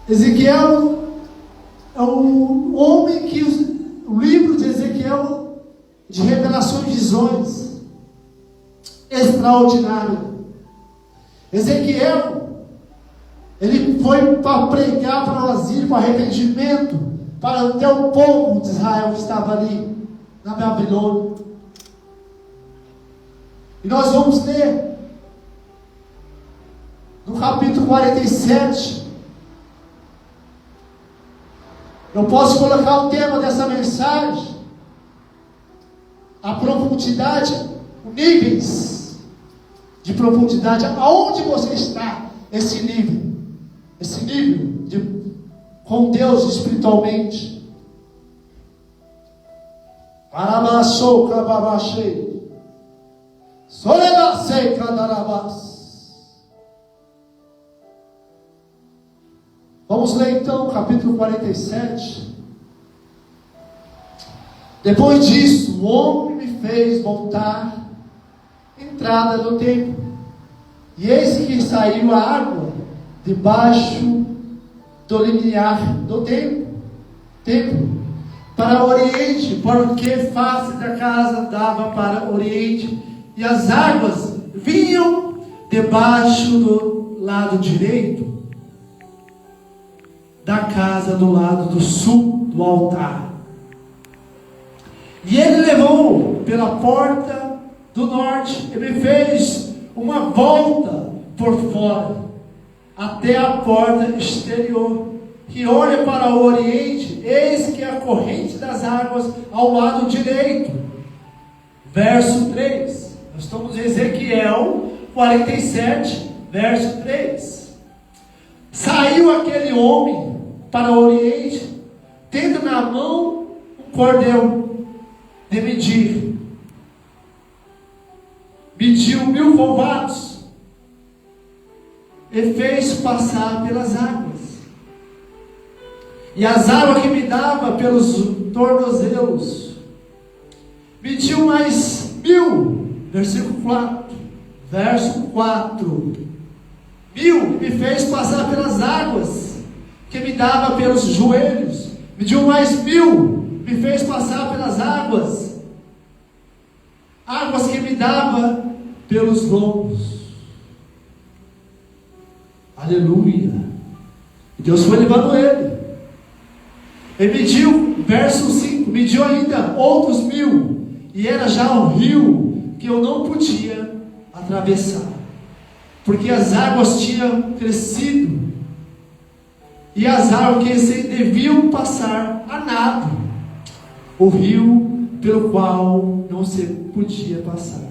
Ezequiel é um homem que o livro de Ezequiel, de revelações, visões extraordinárias. Ezequiel, ele foi para pregar para o asilo, para arrependimento, para até o povo de Israel que estava ali na Babilônia. E nós vamos ler no capítulo 47. Eu posso colocar o tema dessa mensagem: a profundidade, níveis de profundidade. Aonde você está? Esse nível com Deus espiritualmente. Arabaçou, cababachei, solebacei, cadarabás. Vamos ler então o capítulo 47. Depois disso, o homem me fez voltar entrada do templo, e eis que saiu a água debaixo do limiar do templo para o oriente, porque face da casa dava para o oriente, e as águas vinham debaixo do lado direito da casa, do lado do sul do altar. E ele levou pela porta do norte e me fez uma volta por fora até a porta exterior, que olha para o oriente. Eis que a corrente das águas ao lado direito. Verso 3. Nós estamos em Ezequiel 47, verso 3. Saiu aquele homem para o oriente, tendo na mão um cordel de medir. Mediu 1000 povados e fez passar pelas águas. E as águas que me dava pelos tornozelos, mediu mais 1000. Versículo 4. Verso 4. 1000 me fez passar pelas águas que me dava pelos joelhos. Mediu mais 1000, me fez passar pelas águas que me dava pelos lombos. Aleluia. E Deus foi levando ele. Ele mediu, verso 5, mediu ainda outros 1000, e era já um rio que eu não podia atravessar, porque as águas tinham crescido, e as águas que se deviam passar a nado, o rio pelo qual não se podia passar.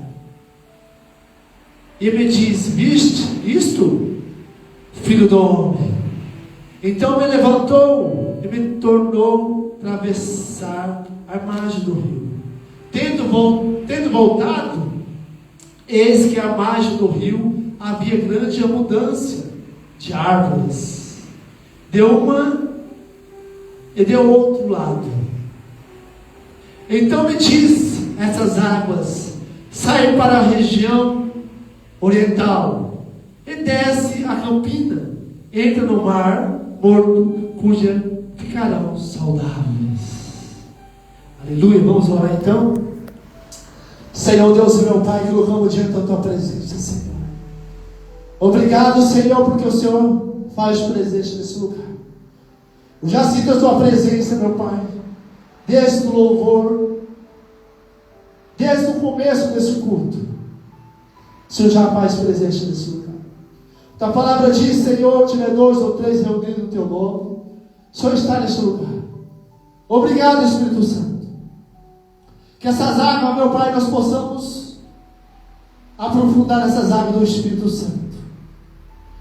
E me diz: viste isto, filho do homem? Então me levantou e me tornou atravessar a margem do rio. Tendo voltado, eis que à margem do rio havia grande abundância de árvores. Deu uma e deu outro lado. Então me diz: essas águas saem para a região oriental e desce a campina, entra no mar morto, cuja ficarão saudáveis. Aleluia. Vamos orar então. Senhor Deus e meu Pai, colocamos diante da tua presença, Senhor. Obrigado, Senhor, porque o Senhor faz presente nesse lugar. Eu já sinto a tua presença, meu Pai, desde o louvor, desde o começo desse culto. O Senhor já faz presente nesse lugar. A palavra diz: Senhor, tiver 2 ou 3 reunidos no teu nome, o Senhor está nesse lugar. Obrigado, Espírito Santo. Que essas águas, meu Pai, nós possamos aprofundar essas águas do Espírito Santo.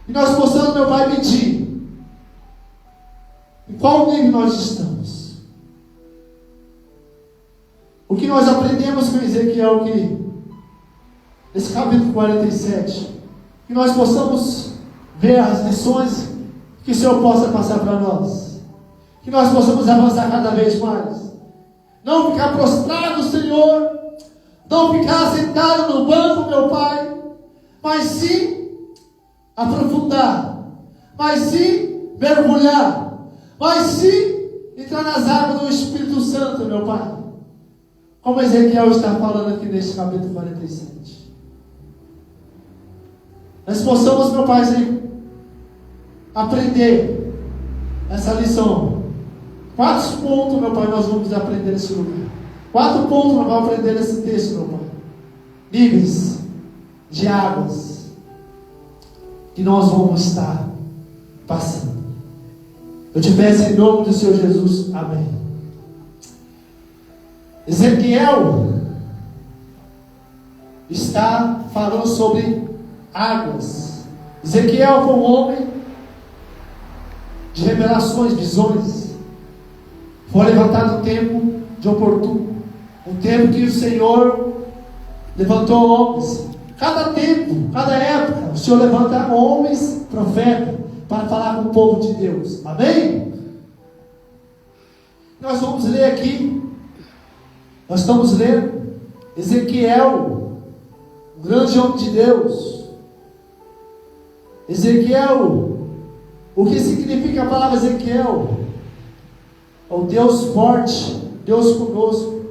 E nós possamos, meu Pai, medir em qual nível nós estamos. O que nós aprendemos com Ezequiel aqui, nesse capítulo 47, que nós possamos ver as lições que o Senhor possa passar para nós, que nós possamos avançar cada vez mais, não ficar prostrado, Senhor, não ficar sentado no banco, meu Pai, mas sim aprofundar, mas sim mergulhar, mas sim entrar nas águas do Espírito Santo, meu Pai. Como Ezequiel está falando aqui neste capítulo 47. Nós possamos, meu Pai, aprender essa lição. 4 pontos, meu Pai, nós vamos aprender nesse lugar. 4 pontos nós vamos aprender nesse texto, meu Pai. Níveis de águas que nós vamos estar passando. Eu te peço em nome do Senhor Jesus. Amém. Ezequiel está falando sobre águas. Ezequiel foi um homem de revelações, visões. Foi levantado um tempo de oportuno, um tempo que o Senhor levantou homens. Cada tempo, cada época, o Senhor levanta homens, profetas, para falar com o povo de Deus. Amém? Nós vamos ler aqui. Nós estamos lendo Ezequiel, um grande homem de Deus. Ezequiel, o que significa a palavra Ezequiel? É o Deus forte, Deus conosco.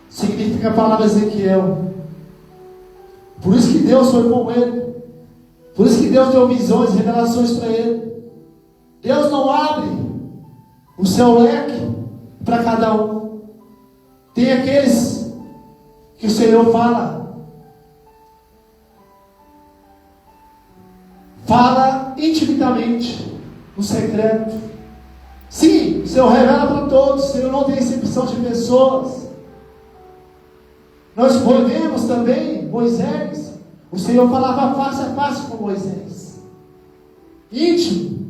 Significa a palavra Ezequiel. Por isso que Deus foi com ele. Por isso que Deus deu visões, revelações para ele. Deus não abre o seu leque para cada um. Tem aqueles que o Senhor fala intimamente, no secreto. Sim, o Senhor revela para todos. O Senhor não tem exceção de pessoas. Nós vemos também Moisés. O Senhor falava face a face com Moisés. Íntimo.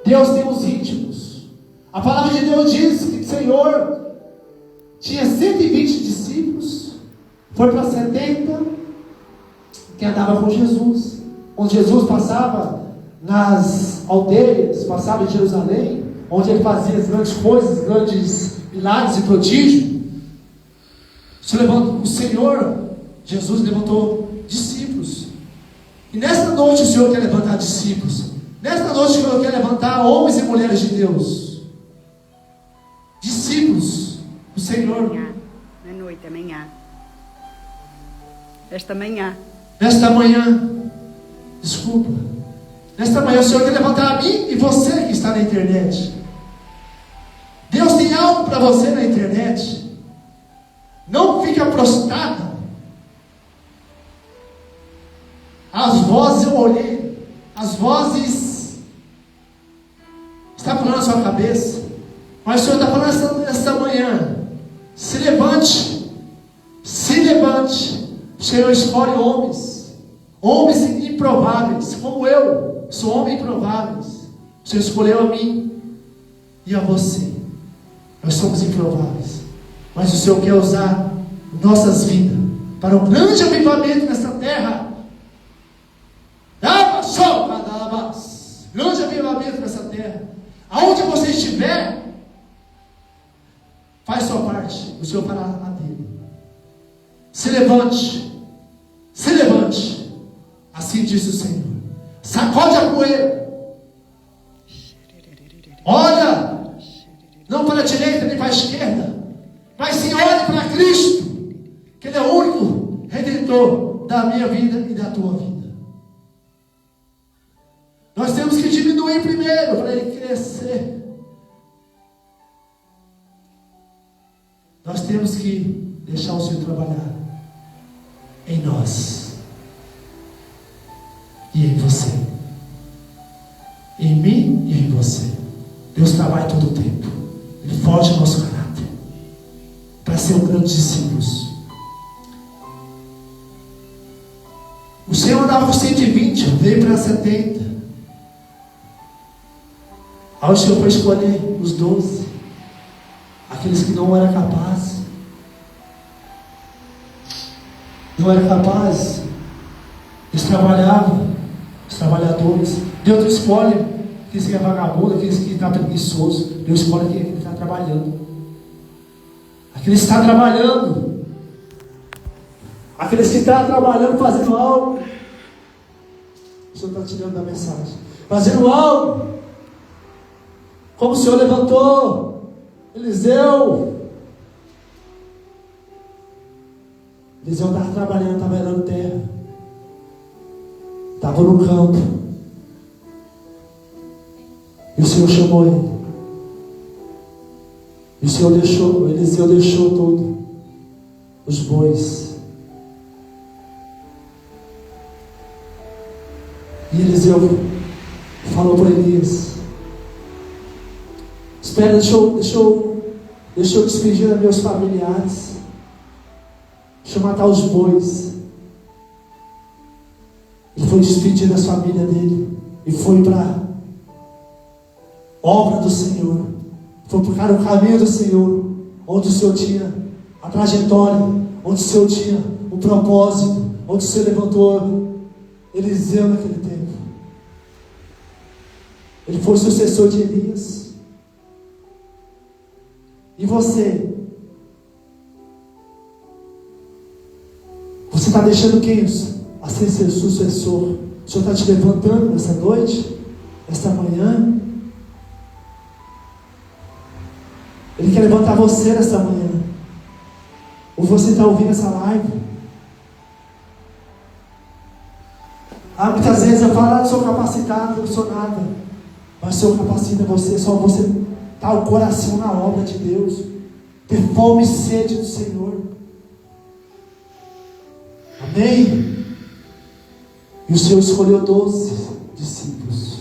Deus tem os íntimos. A palavra de Deus diz que o Senhor tinha 120 discípulos. Foi para 70 que andava com Jesus. Onde Jesus passava nas aldeias, passava em Jerusalém, onde ele fazia as grandes coisas, grandes milagres e prodígios. O Senhor, Jesus levantou discípulos. E nesta noite o Senhor quer levantar discípulos. Nesta noite o Senhor quer levantar homens e mulheres de Deus. Discípulos do Senhor. Amanhã, na noite, amanhã. Esta manhã. Nesta manhã, desculpa. Nesta manhã o Senhor quer levantar a mim e você que está na internet. Deus tem algo para você na internet. Não fica prostrada. As vozes eu olhei. As vozes está falando na sua cabeça. Mas o Senhor está falando esta manhã. Se levante. Se levante. O Senhor escolhe homens. Homens improváveis. Como eu. Sou homem improváveis. O Senhor escolheu a mim e a você. Nós somos improváveis. Mas o Senhor quer usar nossas vidas para um grande avivamento nessa terra. Grande avivamento nessa terra. Aonde você estiver, faz sua parte. O Senhor fará a dele. Se levante. Se levante. Assim diz o Senhor. Sacode a poeira. Olha. Não para a direita nem para a esquerda. Mas sim, olhe para Cristo, que Ele é o único Redentor da minha vida e da tua vida. Nós temos que diminuir primeiro para Ele crescer. Nós temos que deixar o Senhor trabalhar em nós e em você, em mim e em você. Deus trabalha todo o tempo. Ele forja o nosso caráter para ser um grande discípulo. O Senhor andava com 120, veio para 70. Aí o Senhor foi escolher os 12, aqueles que não eram capazes. Não eram capazes. Eles trabalhavam, os trabalhadores. Deus não escolhe aqueles que é vagabundo, aqueles que estão preguiçosos. Deus escolhe aquele que está trabalhando. Aqueles que estão trabalhando. Aqueles que estão trabalhando, fazendo algo. Senhor está tirando da mensagem. Fazendo algo. Como o Senhor levantou Eliseu. Eliseu estava trabalhando, estava arando terra. Estava no campo. E o Senhor chamou ele. E o Senhor deixou, Eliseu deixou tudo. Os bois. E Eliseu falou para Elias: espera, deixa eu despedir a meus familiares. Deixa eu matar os bois. Ele foi despedir das famílias dele. E foi para a obra do Senhor. Foi para o caminho do Senhor. Onde o Senhor tinha a trajetória. Onde o Senhor tinha o propósito. Onde o Senhor levantou Eliseu naquele tempo. Ele foi o sucessor de Elias. E você? Você está deixando quem a ser seu sucessor? O Senhor está te levantando nessa noite? Esta manhã? Ele quer levantar você nessa manhã. Ou você está ouvindo essa live? Muitas vezes eu falo: não sou capacitado, não sou nada. Mas o Senhor capacita você. Só você estar o coração na obra de Deus. Ter fome e sede do Senhor. Amém? E o Senhor escolheu 12 discípulos.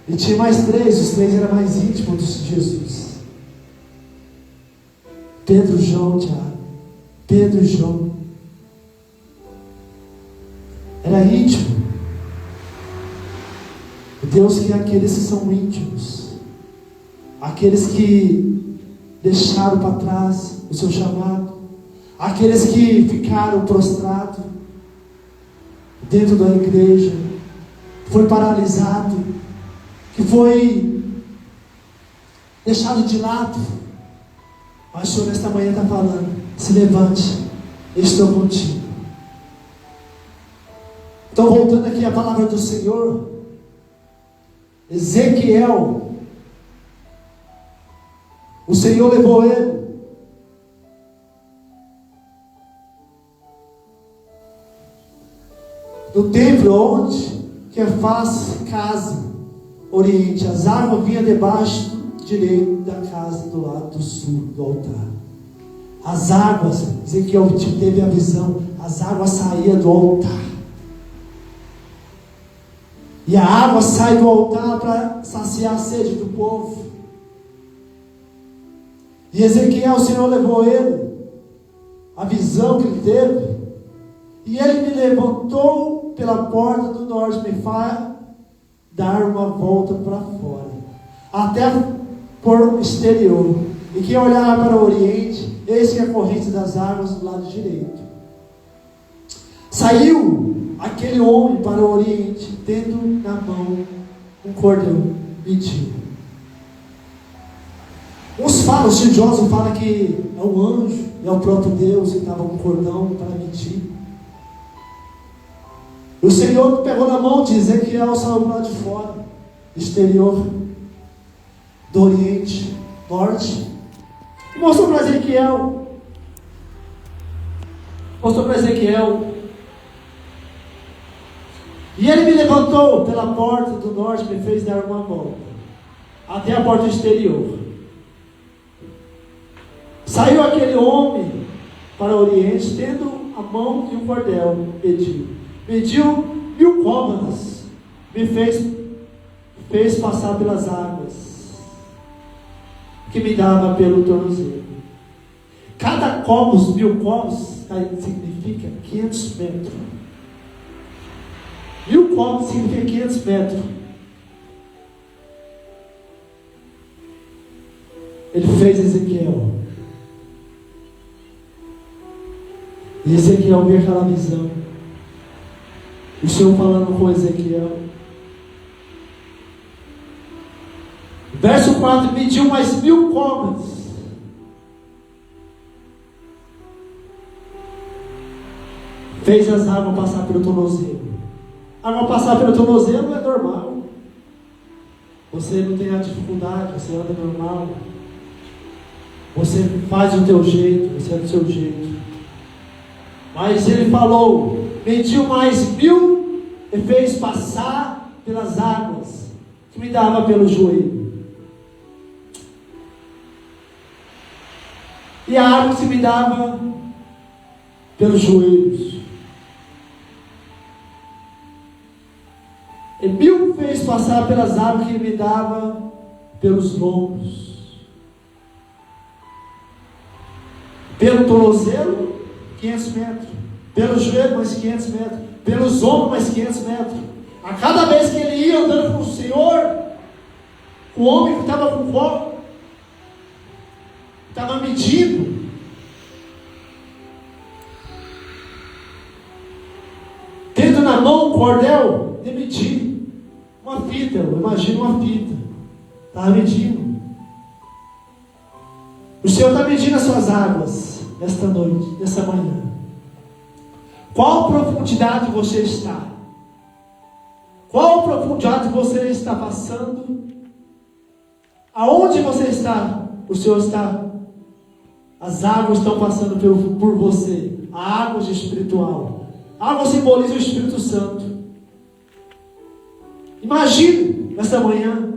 E tinha mais 3. Os 3 eram mais íntimos de Jesus. Pedro, João, Tiago. Pedro e João. Era íntimo. Deus quer aqueles que são íntimos. Aqueles que deixaram para trás o seu chamado. Aqueles que ficaram prostrados dentro da igreja. Foi paralisado. Que foi deixado de lado. Mas o Senhor nesta manhã está falando: se levante, eu estou contigo. Então, voltando aqui à palavra do Senhor, Ezequiel, o Senhor levou ele no templo onde que faz casa oriente. As águas vinham debaixo do direito da casa, do lado do sul do altar. As águas, Ezequiel teve a visão, as águas saíam do altar. E a água sai do altar para saciar a sede do povo. E Ezequiel, o Senhor levou ele, a visão que ele teve. E ele me levantou pela porta do norte, me faz dar uma volta para fora, até por exterior. E quem olhava para o oriente, eis que a corrente das águas do lado direito. Saiu aquele homem para o oriente, tendo na mão um cordão medido. Uns falam, os estudiosos falam que é um anjo, é o próprio Deus que estava com um cordão para medir. E o Senhor pegou na mão de Ezequiel, saiu lá de fora, exterior, do oriente, norte, e mostrou para Ezequiel. E ele me levantou pela porta do norte, me fez dar uma volta, até a porta exterior. Saiu aquele homem para o oriente, tendo a mão de um cordel, mediu 1000 côvados, me fez passar pelas águas, que me dava pelo tornozelo. Cada côvado, 1000 côvados, significa 500 metros. 1000 côvados significa 500 metros. Ele fez Ezequiel. E Ezequiel viu aquela visão. O Senhor falando com Ezequiel. Verso 4: mediu mais 1000 côvados. Fez as águas passar pelo tornozelo. Agora, passar pelo tornozelo é normal. Você não tem a dificuldade, você anda normal. Você faz do teu jeito, você é do seu jeito. Mas ele falou, mediu mais 1000 e fez passar pelas águas que me dava pelo joelho. E a água que me dava pelos joelhos. E 1000 fez passar pelas águas que me dava pelos lombos. Pelo tornozelo, 500 metros. Pelo joelho, mais 500 metros. Pelos ombros, mais 500 metros. A cada vez que ele ia andando com o Senhor, o homem que estava com fome, estava medindo. Tendo na mão um cordel de medir. Uma fita, eu imagino uma fita. Estava medindo. O Senhor está medindo as suas águas esta noite, nessa manhã. Qual profundidade você está? Qual profundidade você está passando? Aonde você está? O Senhor está. As águas estão passando por você. A água espiritual. A água simboliza o Espírito Santo. Imagine nessa manhã.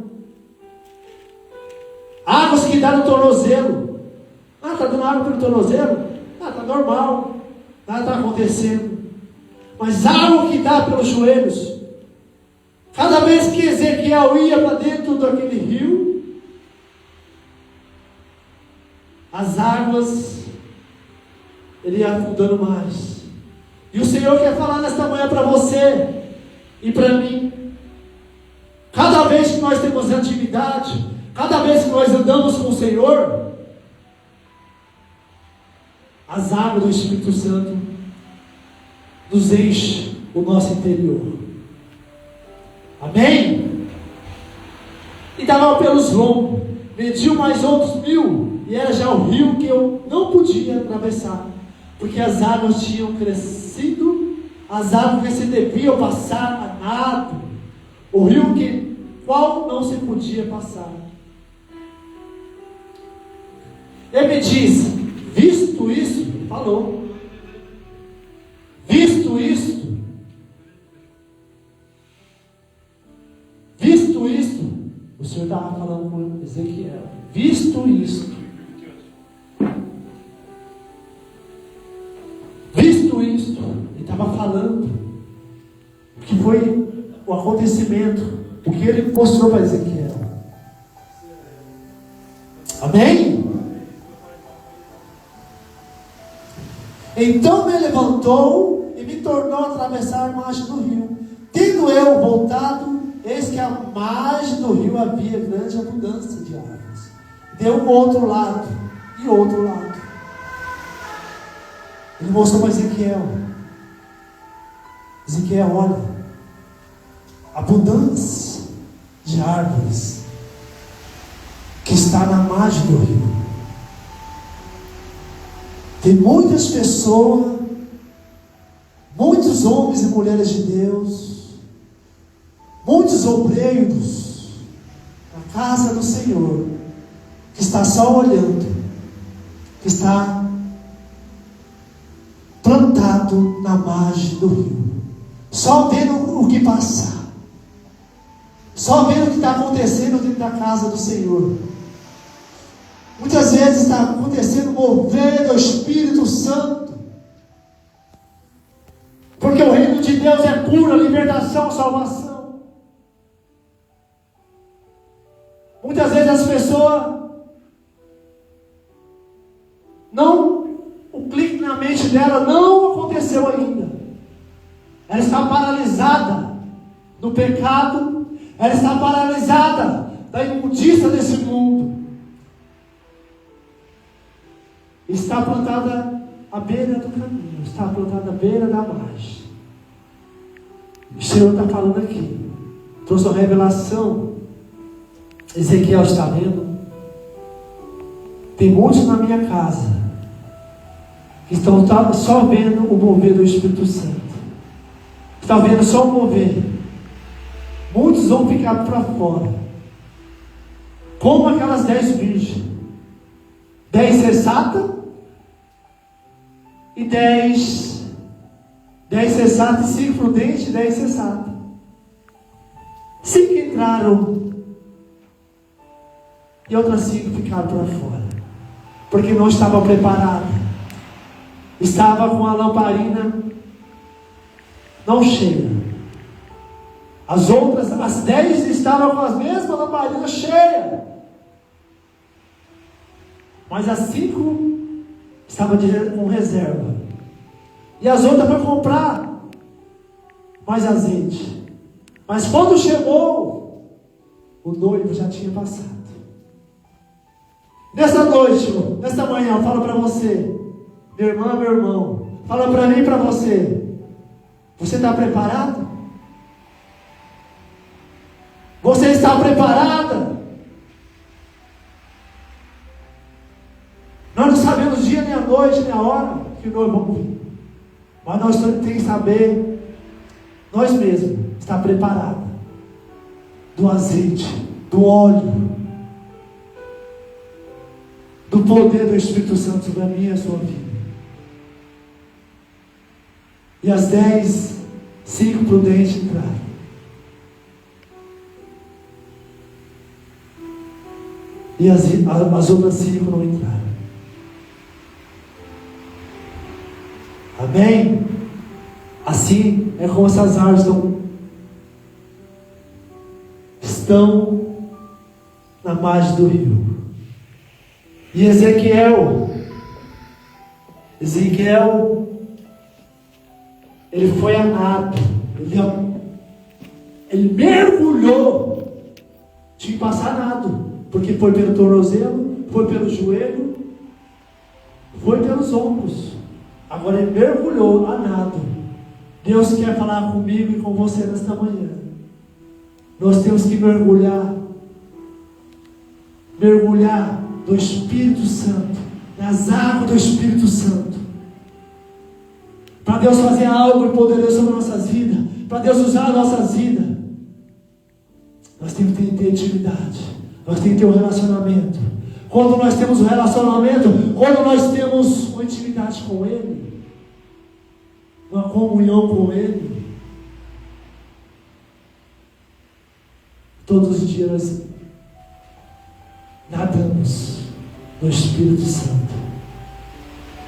Águas que dá no tornozelo. Ah, está dando água pelo tornozelo? Ah, está normal. Nada está acontecendo. Mas água que dá pelos joelhos. Cada vez que Ezequiel ia para dentro daquele rio, as águas, ele ia afundando mais. E o Senhor quer falar nesta manhã para você e para mim. Cada vez que nós temos atividade, cada vez que nós andamos com o Senhor, as águas do Espírito Santo nos enchem o nosso interior. Amém? E dava pelos lombos, mediu mais outros 1000, e era já o rio que eu não podia atravessar, porque as águas tinham crescido, as águas que se deviam passar a nado, o rio que qual não se podia passar. Ele me diz, visto isso, falou, visto isto, o Senhor estava falando com Ezequiel, visto isto, ele estava falando, que foi o acontecimento, o que ele mostrou para Ezequiel. Amém? Então me levantou e me tornou a atravessar a margem do rio. Tendo eu voltado, eis que a margem do rio havia grande abundância de águas. Deu um outro lado e outro lado. Ele mostrou para Ezequiel. Ezequiel, olha, abundância de árvores que está na margem do rio. Tem muitas pessoas, muitos homens e mulheres de Deus, muitos obreiros na casa do Senhor, que está só olhando, que está plantado na margem do rio, só vendo o que passar, só vendo o que está acontecendo dentro da casa do Senhor. Muitas vezes está acontecendo o mover do Espírito Santo, porque o reino de Deus é cura, libertação, salvação. Muitas vezes as pessoas não, o clique na mente dela não aconteceu ainda. Ela está paralisada no pecado, ela está paralisada da imundícia desse mundo. Está plantada à beira do caminho, está plantada à beira da margem. O Senhor está falando aqui, trouxe uma revelação. Ezequiel está vendo? Tem muitos na minha casa que estão só vendo o mover do Espírito Santo. está vendo só o mover. Muitos vão ficar para fora, como aquelas 10 virgens, 10 sensatas e 10 sensatas e 5 prudentes e 10 sensatas. 5 entraram e outras 5 ficaram para fora, porque não estavam preparadas. Estava com a lamparina não cheia. As outras, as 10 estavam com as mesmas lamparinas cheias, mas as 5 estavam com reserva, e as outras foram comprar mais azeite. Mas quando chegou, o noivo já tinha passado. Nessa noite, nesta manhã, eu falo para você, minha irmã, meu irmão, fala para mim e para você: você está preparado? Você está preparada? Nós não sabemos o dia, nem a noite, nem a hora que nós vamos vir, mas nós temos que saber, nós mesmos, estar preparada do azeite, do óleo, do poder do Espírito Santo sobre a minha e a sua vida. E as 10, 5 prudentes entraram. E as outras 5 não entraram. Amém? Assim é como essas árvores estão na margem do rio. E Ezequiel, ele foi a nado, ele mergulhou, tinha que passar nado, porque foi pelo tornozelo, foi pelo joelho, foi pelos ombros. Agora ele mergulhou a nado. Deus quer falar comigo e com você nesta manhã. Nós temos que mergulhar do Espírito Santo, nas águas do Espírito Santo, para Deus fazer algo poderoso sobre nossas vidas, para Deus usar as nossas vidas. Nós temos que ter intimidade, nós temos que ter um relacionamento. Quando nós temos um relacionamento, quando nós temos uma intimidade com Ele, uma comunhão com Ele, todos os dias nós nadamos no Espírito Santo.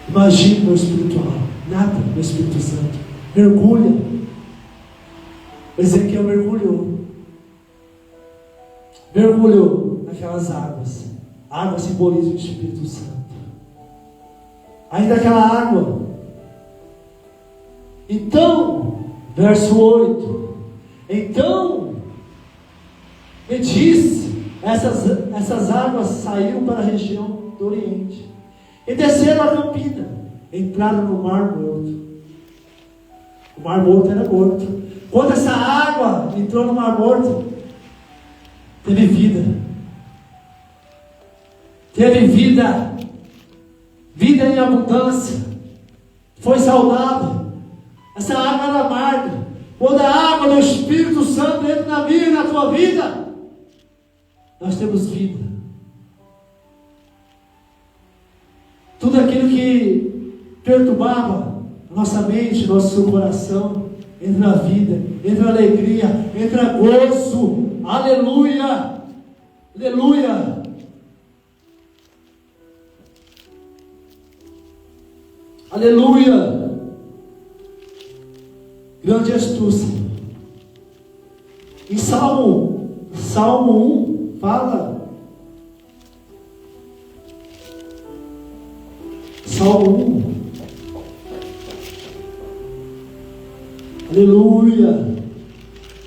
Imagine no espiritual, nada no Espírito Santo, mergulha. Ezequiel mergulhou naquelas águas. A água simboliza o Espírito Santo. Ainda aquela água. Então, verso 8: então me disse, essas águas saíram para a região do Oriente e desceram a campina, entraram no Mar Morto. O Mar Morto era morto. Quando essa água entrou no Mar Morto, teve vida. Teve vida em abundância, foi saudável. Essa água era amarga. Quando a água do Espírito Santo entra na minha e na tua vida, nós temos vida. Tudo aquilo que perturbava nossa mente, nosso coração, entra a vida, entra a alegria, entra gozo. Aleluia, aleluia. Aleluia. Grande és tu, Senhor. Em Salmo 1 fala. Salmo 1. Aleluia.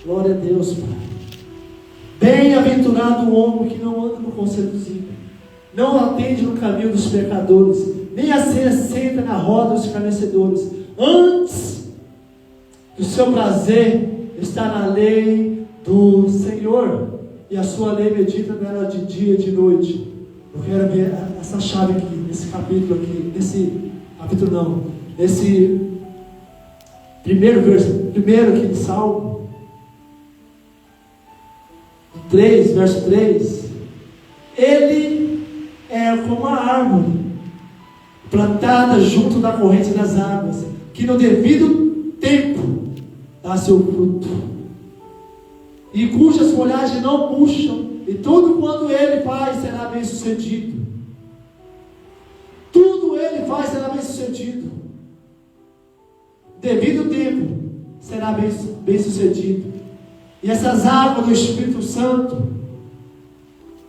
Glória a Deus, Pai. Bem-aventurado o homem que não anda no conselho dos ímpios, não atende no caminho dos pecadores, nem se assenta na roda dos escarnecedores. Antes, o seu prazer está na lei do Senhor, e a sua lei medita nela de dia e de noite. Eu quero ver essa chave aqui, nesse capítulo aqui, nesse Primeiro aqui de Salmo 3, verso 3. Ele é como a árvore plantada junto da corrente das águas, que no devido tempo dá seu fruto, e cujas folhagens não murcham, e tudo quanto ele faz será bem sucedido. Tudo ele faz será bem sucedido. Devido tempo será bem sucedido. E essas águas do Espírito Santo,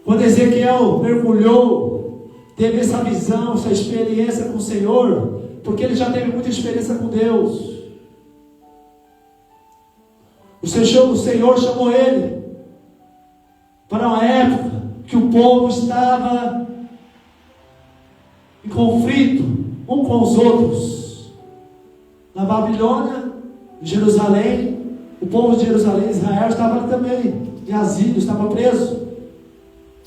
quando Ezequiel mergulhou, teve essa visão, essa experiência com o Senhor, porque ele já teve muita experiência com Deus. O Senhor chamou ele para uma época que o povo estava em conflito um com os outros. Na Babilônia, em Jerusalém, o povo de Jerusalém, Israel, estava ali também, em asilo, estava preso.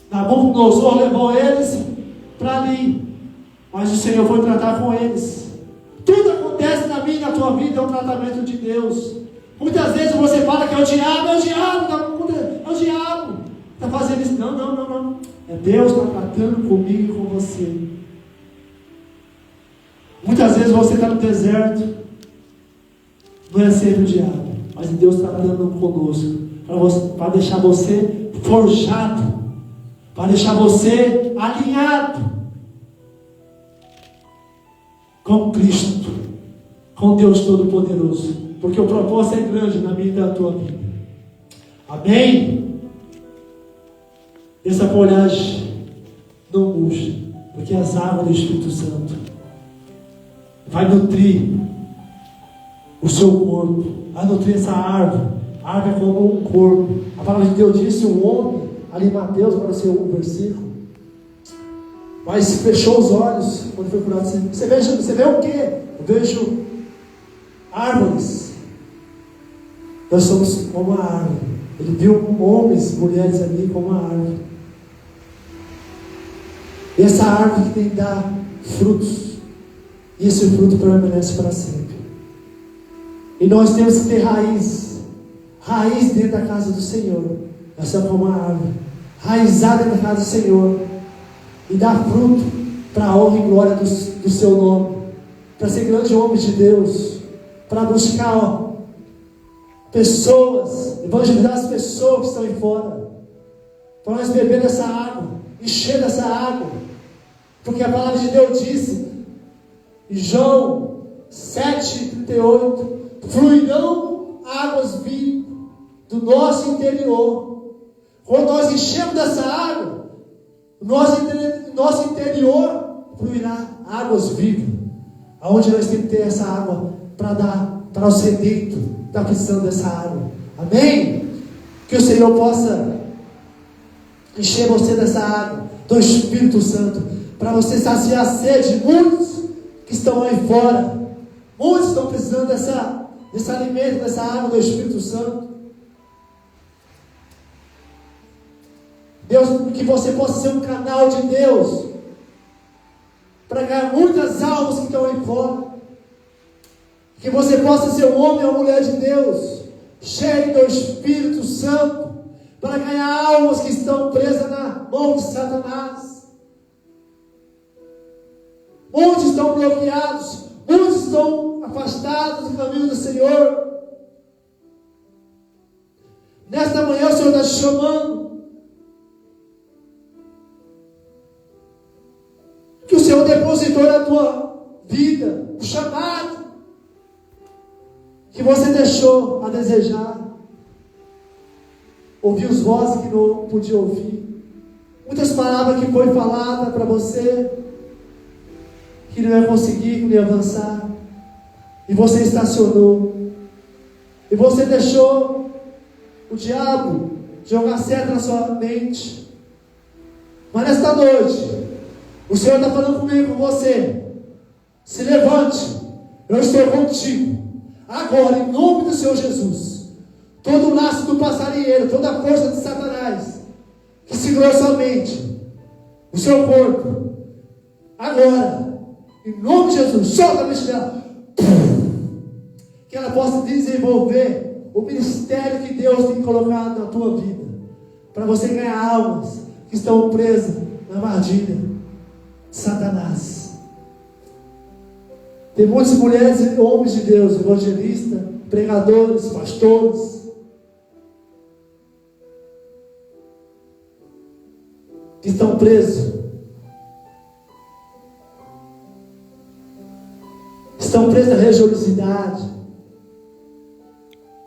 Nabucodonosor levou eles para ali, mas o Senhor foi tratar com eles. Tudo acontece na minha e na tua vida, é um tratamento de Deus. Muitas vezes você fala que é o diabo, é o diabo está fazendo isso. Não, é Deus que está tratando comigo e com você. Muitas vezes você está no deserto, não é sempre o diabo, mas é Deus tratando conosco, para deixar você forjado, para deixar você alinhado com Cristo, com Deus Todo-Poderoso, porque o propósito é grande na minha e na tua vida. Amém? Essa folhagem não murcha, porque as águas do Espírito Santo vai nutrir o seu corpo, vai nutrir essa árvore. A árvore é como um corpo. A palavra de Deus disse: um homem, ali em Mateus, para ser um versículo, mas fechou os olhos quando foi curado. Você vê o quê? Eu vejo árvores. Nós somos como a árvore. Ele viu homens, mulheres ali como a árvore. E essa árvore que tem que dar frutos, e esse fruto permanece para sempre. E nós temos que ter raiz dentro da casa do Senhor. Nós somos como uma árvore, raizada na casa do Senhor, e dar fruto para a honra e glória do seu nome, para ser grande homem de Deus, para buscar pessoas, evangelizar as pessoas que estão aí fora, para nós beber dessa água, encher dessa água, porque a palavra de Deus disse em João 7,38: fluirão águas vivas do nosso interior. Quando nós enchemos dessa água, nosso interior fluirá águas vivas, aonde nós temos que ter essa água para dar para o sedento que está precisando dessa água. Amém? Que o Senhor possa encher você dessa água do Espírito Santo, para você saciar a sede de muitos que estão aí fora. Muitos estão precisando desse alimento, dessa água do Espírito Santo. Deus, que você possa ser um canal de Deus para ganhar muitas almas que estão aí fora. Que você possa ser um homem ou mulher de Deus, cheio do Espírito Santo, para ganhar almas que estão presas na mão de Satanás. Muitos estão bloqueados, muitos estão afastados do caminho do Senhor. Nesta manhã o Senhor está te chamando. Que o Senhor depositou na tua vida o chamado que você deixou a desejar. Ouviu as vozes que não podia ouvir. Muitas palavras que foi falada para você, que não ia conseguir, que não ia avançar. E você estacionou. E você deixou o diabo jogar certo na sua mente. Mas nesta noite, o Senhor está falando comigo, com você. Se levante, eu estou contigo. Agora, em nome do Senhor Jesus, todo o laço do passarinheiro, toda a força de Satanás, que segurou sua mente, o seu corpo, agora, em nome de Jesus, solta a mente dela. que ela possa desenvolver o ministério que Deus tem colocado na tua vida, para você ganhar almas que estão presas na armadilha de Satanás. Tem muitas mulheres e homens de Deus, evangelistas, pregadores, pastores, que estão presos. Estão presos na religiosidade.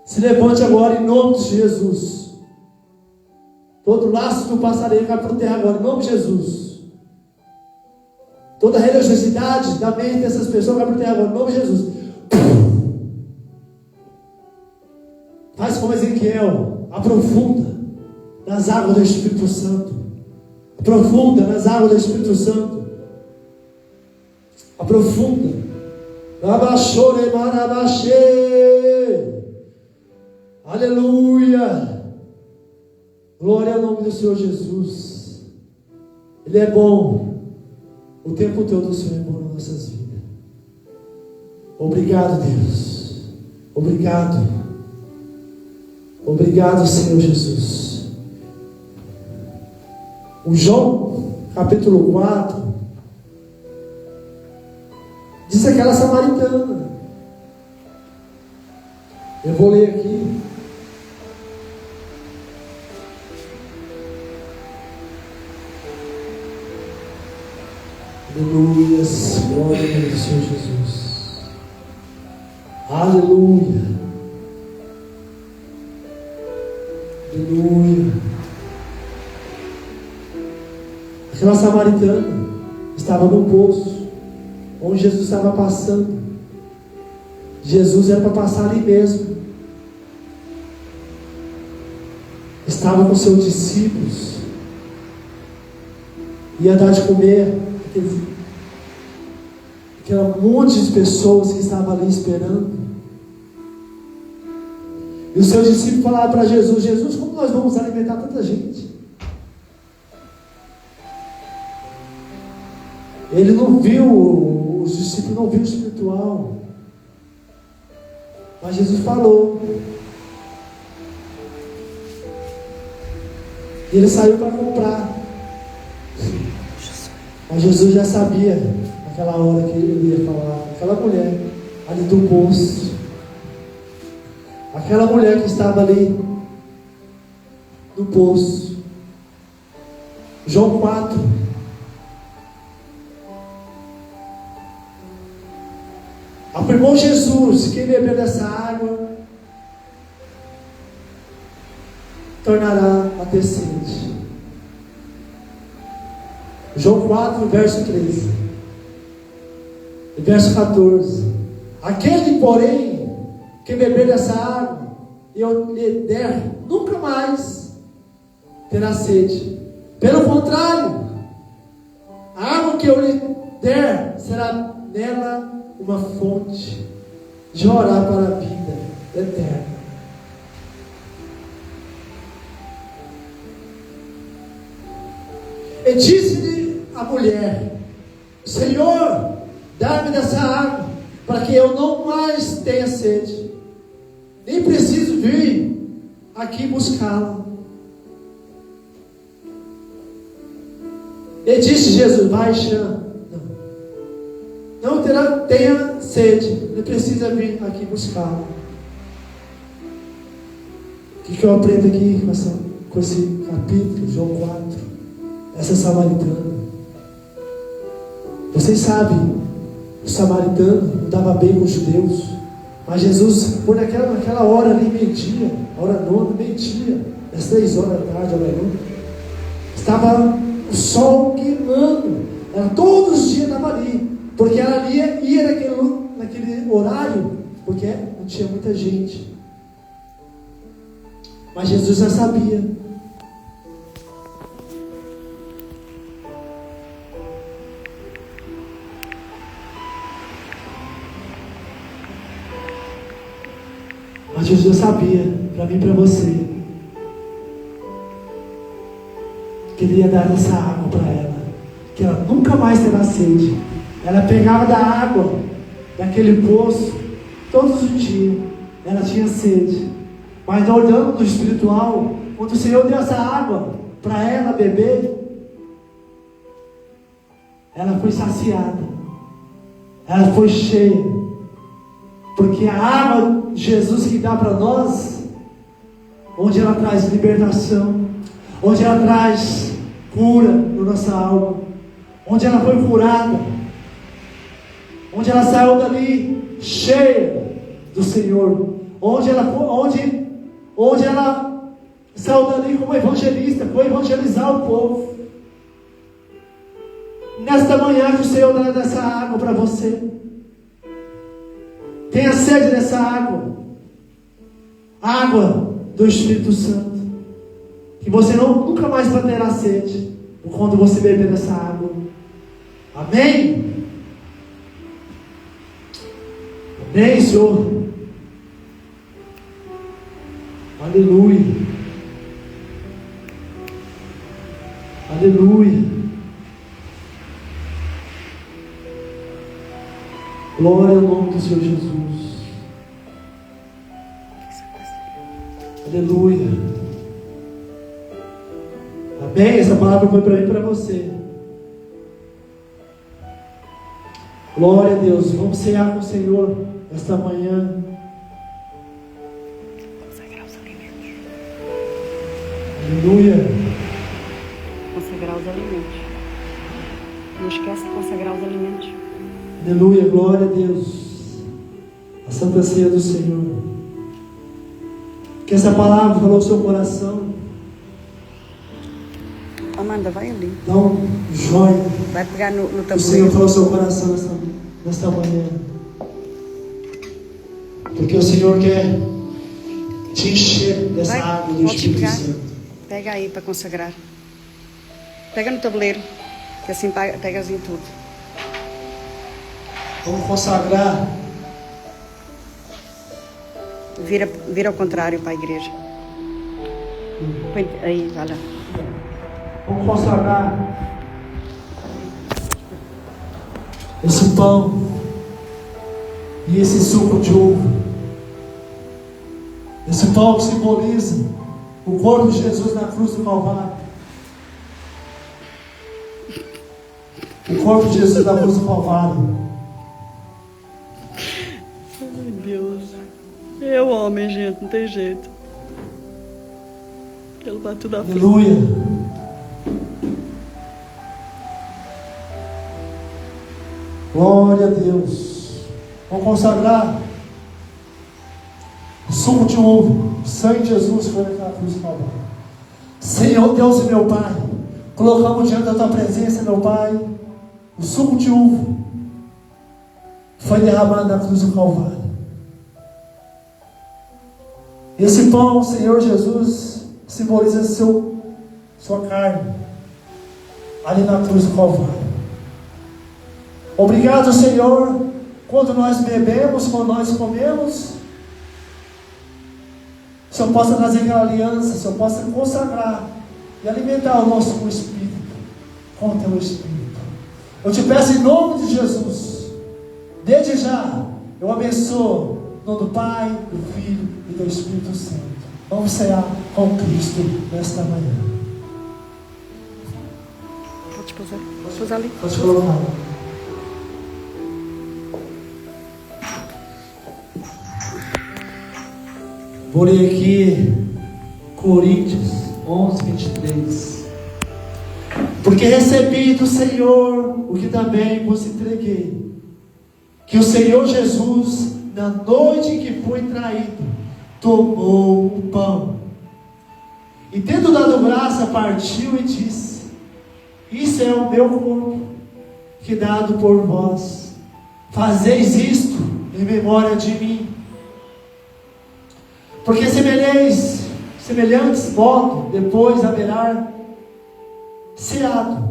Se levante agora em nome de Jesus. Todo laço do passarinho vai para o terra agora, em nome de Jesus. Toda religiosidade da mente dessas pessoas vai para o terra agora, em nome de Jesus. Faz como Ezequiel, aprofunda nas águas do Espírito Santo. Aprofunda nas águas do Espírito Santo. Aprofunda. Aleluia. Glória ao nome do Senhor Jesus. Ele é bom. O tempo todo o Senhor é bom nas nossas vidas. Obrigado, Deus. Obrigado. Obrigado, Senhor Jesus. O João, capítulo 4, diz aquela samaritana. Eu vou ler aqui. Aleluia, glória ao nome do Senhor Jesus. Aleluia. Aleluia. Aquela samaritana estava no poço onde Jesus estava passando. Jesus era para passar ali mesmo. Estava com seus discípulos. Ia dar de comer aquela monte de pessoas que estavam ali esperando. E os seus discípulos falaram para Jesus: Jesus, como nós vamos alimentar tanta gente? Ele não viu, os discípulos não viram o espiritual. Mas Jesus falou. E ele saiu para comprar. Mas Jesus já sabia, naquela hora que ele ia falar, aquela mulher ali do poço, aquela mulher que estava ali no poço. João 4. Afirmou Jesus: quem beber dessa água tornará a ter sede. João 4, verso 13 e verso 14. Aquele, porém, que beber dessa água e eu lhe der, nunca mais terá sede. Pelo contrário, a água que eu lhe der será nela uma fonte de jorrar para a vida eterna. E disse-lhe a mulher: Senhor, dá-me dessa água, para que eu não mais tenha sede, nem preciso vir aqui buscá-la. E disse Jesus: vai, Xã, não tenha sede, nem precisa vir aqui buscá-la. O que eu aprendo aqui com esse capítulo, João 4? Essa samaritana. Vocês sabem, o samaritano não dava bem com os judeus, mas Jesus, por naquela hora ali, meio-dia, a hora nona, meio-dia, às 3 horas da tarde, a hora nona, estava o sol queimando. Ela todos os dias estava ali, porque ela ia naquele horário, porque não tinha muita gente. Mas Jesus já sabia. Mas Jesus sabia, para mim e para você, que Ele ia dar essa água para ela, que ela nunca mais terá sede. Ela pegava da água daquele poço todos os dias. ela tinha sede. Mas olhando no espiritual, quando o Senhor deu essa água para ela beber, ela foi saciada, ela foi cheia, porque a água de Jesus que dá para nós, onde ela traz libertação, onde ela traz cura na nossa alma, onde ela foi curada, onde ela saiu dali cheia do Senhor, onde ela saiu dali como evangelista, foi evangelizar o povo. Nesta manhã que o Senhor dá dessa água para você, tenha sede dessa água, água do Espírito Santo, que você nunca mais vai ter sede quando você beber dessa água. Amém? Amém, Senhor. Aleluia. Aleluia. Glória ao nome do Senhor Jesus. Aleluia. Amém? Essa palavra foi para mim e para você. Glória a Deus. Vamos cear com o Senhor esta manhã. Consagrar os alimentos. Aleluia. Consagrar os alimentos. Não esquece de consagrar os alimentos. Aleluia, glória a Deus. A Santa Ceia do Senhor. Que essa palavra falou no seu coração. Amanda, vai ali. Dá um joia. Vai pegar no O tabuleiro. Senhor falou no seu coração nesta manhã. Porque o Senhor quer te encher dessa água do pode Espírito pegar. Santo. Pega aí para consagrar. Pega no tabuleiro. Que assim pegas em tudo. Vamos consagrar. Vira ao contrário para a igreja. Põe aí, vai lá. Vamos consagrar esse pão e esse suco de uva. Esse pão que simboliza o corpo de Jesus na cruz do Calvário. O corpo de Jesus na cruz do Calvário. Ai, Deus. É o homem, gente, não tem jeito. Ele vai tudo à frente. Aleluia. Glória a Deus. Vamos consagrar o suco de uva, o sangue de Jesus foi naquela cruz do Calvário. Senhor Deus e meu Pai, colocamos diante da tua presença, meu Pai, o suco de uva foi derramado na cruz do Calvário. Esse pão, Senhor Jesus, simboliza sua carne ali na cruz do Calvário. Obrigado, Senhor, quando nós bebemos, quando nós comemos, o Senhor possa trazer aquela aliança, o Senhor possa consagrar e alimentar o nosso espírito com o teu Espírito. Eu te peço em nome de Jesus, desde já, eu abençoo em nome do Pai, do Filho e do Espírito Santo. Vamos cear com Cristo nesta manhã. Pode pousar. Pode pousar ali. Pode colocar. Vou ler aqui Coríntios 11, 23. Porque recebi do Senhor o que também vos entreguei, que o Senhor Jesus, na noite em que foi traído, tomou o pão e, tendo dado graça, partiu e disse: isso é o meu corpo, que é dado por vós. Fazeis isto em memória de mim. Porque semelhantes modo, depois haverá ceado,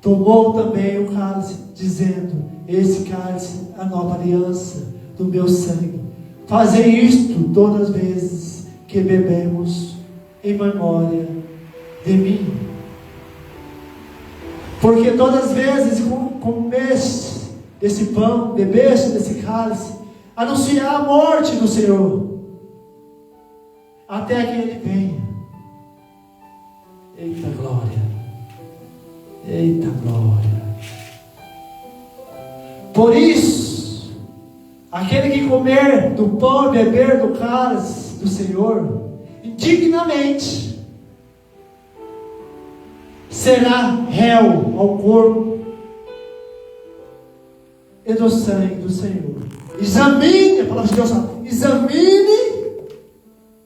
tomou também o cálice, dizendo: esse cálice é a nova aliança do meu sangue. Fazei isto todas as vezes que bebemos em memória de mim. Porque todas as vezes que comeste desse pão, bebeste desse cálice, anunciar a morte do Senhor, até que Ele venha. Eita glória! Eita glória! Por isso, aquele que comer do pão e beber do cálice do Senhor, indignamente, será réu ao corpo e do sangue do Senhor. Examine, a palavra de Deus fala, examine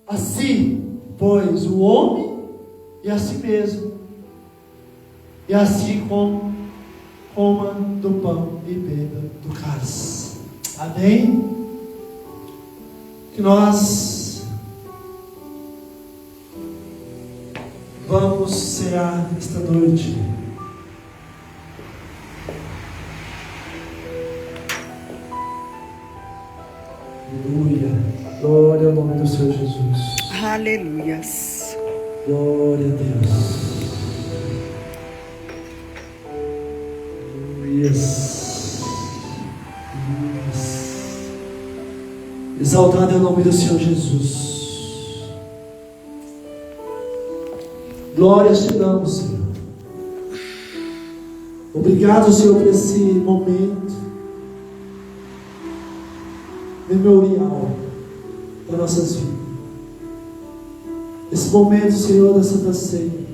a si, pois o homem e a si mesmo, e assim como coma do pão e beba do cálice. Amém? Que nós vamos cear esta noite. Aleluia. Glória ao nome do Senhor Jesus. Aleluias. Glória a Deus. Aleluias. Exaltado é o nome do Senhor Jesus. Glórias te damos, Senhor. Obrigado, Senhor, por esse momento memorial das nossas vidas. Esse momento, Senhor, da Santa Ceia.